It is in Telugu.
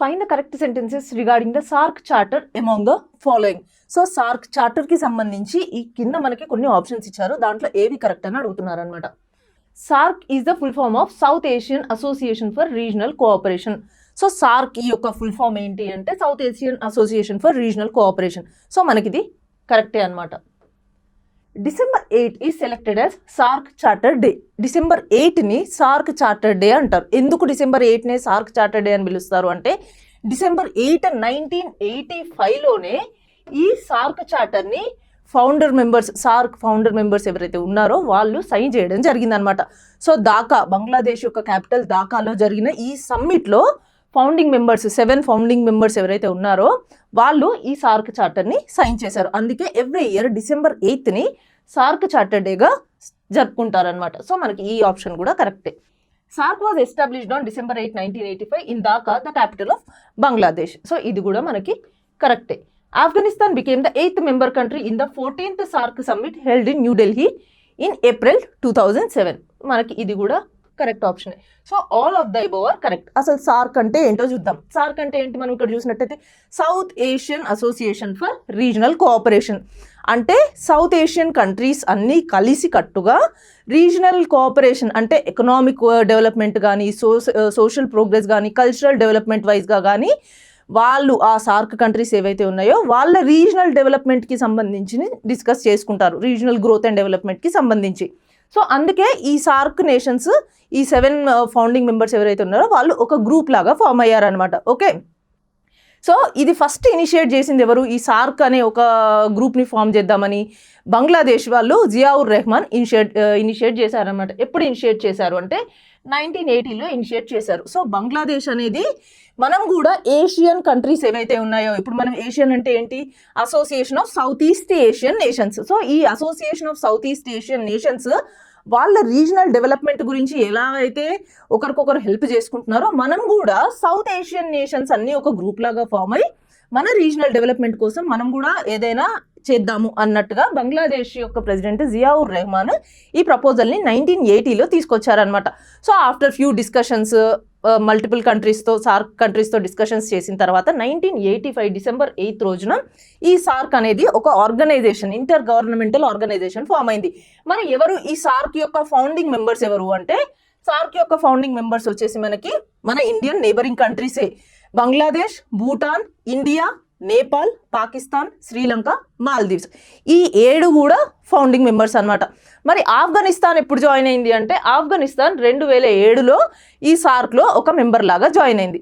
Find the correct sentences regarding the SAARC charter among the following. So SAARC charter కి సంబంధించి ఈ కింద మనకి కొన్ని ఆప్షన్స్ ఇచ్చారు, దాంట్లో ఏవి కరెక్ట్ అని అడుగుతున్నారు అనమాట. SAARC is the full form of South Asian association for regional Cooperation. So SAARC ఈ యొక్క ఫుల్ ఫామ్ ఏంటి అంటే South Asian association for regional Cooperation. So మనకి ఇది కరెక్టే అనమాట. December 8 is selected as SAARC charter day. December 8ని సార్క్ చార్టర్ డే అంటారు. ఎందుకు డిసెంబర్ 8నే సార్క్ చార్టర్ డే అని పిలుస్తారు అంటే డిసెంబర్ 8 1985లోనే ఈ సార్క్ చార్టర్ని founder members, SAARC founder members ఎవరైతే ఉన్నారో వాళ్ళు సైన్ చేయడం జరిగిందనమాట. సో ఢాకా, బంగ్లాదేశ్ యొక్క క్యాపిటల్ ఢాకాలో జరిగిన ఈ సమ్మిట్లో ఫౌండింగ్ మెంబర్స్ 7 ఫౌండింగ్ మెంబర్స్ ఎవరైతే ఉన్నారో వాళ్ళు ఈ సార్క్ చార్టర్ని సైన్ చేశారు. అందుకే ఎవ్రీ ఇయర్ డిసెంబర్ 8ని సార్క్ చార్టర్ డేగా జరుపుకుంటారనమాట. సో మనకి ఈ ఆప్షన్ కూడా కరెక్టే. SAARC was established on December 8 1985 in Dhaka, the capital of Bangladesh. So ఇది కూడా మనకి కరెక్టే. Afghanistan became the 8th member country in the 14th SAARC summit held in New Delhi in April 2007. మనకి ఇది కూడా correct option. So all of the above are correct. అసలు సార్క్ అంటే ఏంటో చూద్దాం. సార్క్ అంటే ఏంటి, మనం ఇక్కడ చూసినట్టయితే South Asian association for regional cooperation. అంటే సౌత్ ఏషియన్ కంట్రీస్ అన్నీ కలిసి కట్టుగా రీజనల్ కోఆపరేషన్ అంటే ఎకనామిక్ డెవలప్మెంట్ కానీ, సోషల్ ప్రోగ్రెస్ కానీ, కల్చరల్ డెవలప్మెంట్ వైజ్గా కానీ వాళ్ళు ఆ సార్క్ కంట్రీస్ ఏవైతే ఉన్నాయో వాళ్ళ రీజనల్ డెవలప్మెంట్కి సంబంధించి డిస్కస్ చేసుకుంటారు, రీజనల్ గ్రోత్ అండ్ డెవలప్మెంట్కి సంబంధించి. సో అందుకే ఈ సార్క్ నేషన్స్, ఈ 7 ఫౌండింగ్ మెంబర్స్ ఎవరైతే ఉన్నారో వాళ్ళు ఒక గ్రూప్ లాగా ఫామ్ అయ్యారనమాట. ఓకే, సో ఇది ఫస్ట్ ఇనిషియేట్ చేసింది ఎవరు, ఈ సార్క్ అనే ఒక గ్రూప్ని ఫామ్ చేద్దామని బంగ్లాదేశ్ వాళ్ళు జియావుర్ రెహమాన్ ఇనిషియేట్ చేశారనమాట. ఎప్పుడు ఇనిషియేట్ చేశారు అంటే 1980లో ఇనిషియేట్ చేశారు. సో బంగ్లాదేశ్ అనేది మనం కూడా ఏషియన్ కంట్రీస్ ఏవైతే ఉన్నాయో, ఇప్పుడు మనం ఏషియన్ అంటే ఏంటి, association of south east Asian nations. So ఈ association of south east Asian nations వాళ్ళ రీజనల్ డెవలప్మెంట్ గురించి ఎలా అయితే ఒకరికొకరు హెల్ప్ చేసుకుంటున్నారో మనం కూడా సౌత్ ఏషియన్ నేషన్స్ అన్ని ఒక గ్రూప్ లాగా ఫామ్ అయ్యి మన రీజనల్ డెవలప్మెంట్ కోసం మనం కూడా ఏదైనా చేద్దాము అన్నట్టుగా బంగ్లాదేశ్ యొక్క ప్రెసిడెంట్ జియావుర్ రెహమాన్ ఈ ప్రపోజల్ని 1980లో తీసుకొచ్చారనమాట. So after few discussions multiple కంట్రీస్తో, సార్క్ కంట్రీస్తో డిస్కషన్స్ చేసిన తర్వాత 1985 డిసెంబర్ 8 రోజున ఈ సార్క్ అనేది ఒక organization, intergovernmental organization form అయింది. మరి ఎవరు ఈ సార్క్ యొక్క ఫౌండింగ్ మెంబర్స్ ఎవరు అంటే సార్క్ యొక్క ఫౌండింగ్ మెంబర్స్ వచ్చేసి మనకి మన ఇండియన్ నేబరింగ్ కంట్రీసే, బంగ్లాదేశ్, భూటాన్, ఇండియా, నేపాల్, పాకిస్తాన్, శ్రీలంక, మాల్దీవ్స్. ఈ 7 కూడా ఫౌండింగ్ మెంబర్స్ అనమాట. మరి ఆఫ్ఘనిస్తాన్ ఎప్పుడు జాయిన్ అయింది అంటే ఆఫ్ఘనిస్తాన్ 2007లో ఈ సార్క్లో ఒక మెంబర్ లాగా జాయిన్ అయింది.